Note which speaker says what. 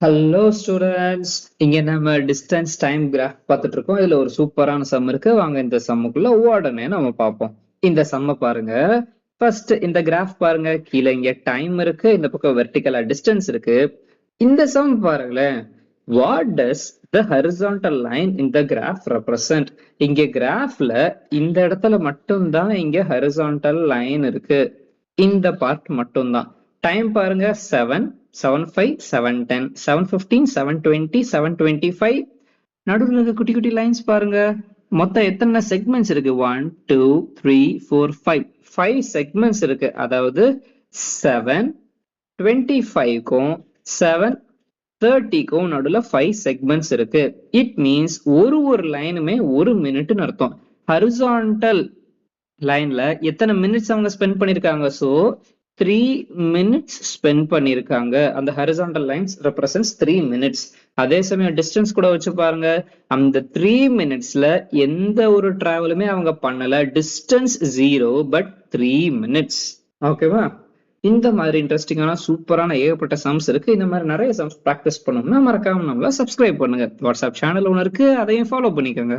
Speaker 1: Hello students, இங்க நம்ம distance time graph பார்த்துட்டு இருக்கோம். இதுல ஒரு சூப்பரான சம் இருக்கு. வாங்க இந்த சம்முக்குள்ள உடனே நம்ம பார்ப்போம். இந்த சம்ம பாருங்க. ஃபர்ஸ்ட் இந்த கிராஃப் பாருங்க. கீழே இங்க டைம் இருக்கு, இந்த பக்கம் வெர்டிகலா டிஸ்டன்ஸ் இருக்கு. இந்த சம் பாருங்களேன். What does the horizontal line in the graph represent? இங்க கிராஃப்ல இந்த இடத்துல மட்டும்தான் இங்க ஹரிசான்டல் லைன் இருக்கு. இந்த பார்ட் மட்டும்தான். டைம் பாருங்க 7, 7:05, 7:10, 7:15, 7:20, 7:25. நடுவில் இருக்க குட்டி குட்டி லைன்ஸ் பாருங்க. மொத்தம் எத்தனை செக்மெண்ட்ஸ் இருக்கு? 1, 2, 3, 4, 5. 5 செக்மெண்ட்ஸ் இருக்கு. அதாவது 7:25க்கும் 7:30க்கும் நடுவில் 5 செக்மெண்ட்ஸ் இருக்கு. இட் மீன்ஸ் ஒரு லைனுமே 1 மினிட்னு அர்த்தம். ஹரிசான்டல் லைன்ல எத்தனை மினிட்ஸ் அவங்க ஸ்பெண்ட் பண்ணிருக்காங்க? சோ 3 minutes ஸ்பெண்ட் பண்ணிருக்காங்க. அந்த ஹரிசான்டல் லைன்ஸ் ரெப்ரசன்ட்ஸ் 3 minutes. அதே சமயம் டிஸ்டன்ஸ் கூட வச்சு பாருங்க. அந்த 3 minutesல எந்த ஒரு டிராவலுமே அவங்க பண்ணல. Distance 0 but 3 minutes. ஓகேவா? இந்த மாதிரி இன்ட்ரெஸ்டிங்கான சூப்பரான ஏகப்பட்ட சம்ஸ் இருக்கு. இந்த மாதிரி நிறைய சம்ஸ் பிராக்டிஸ் பண்ணணும்னா மறக்காம நம்மள சப்ஸ்கிரைப் பண்ணுங்க. வாட்ஸ்அப் சேனல் ஒன்று இருக்கு, அதையும் ஃபாலோ பண்ணிக்கோங்க.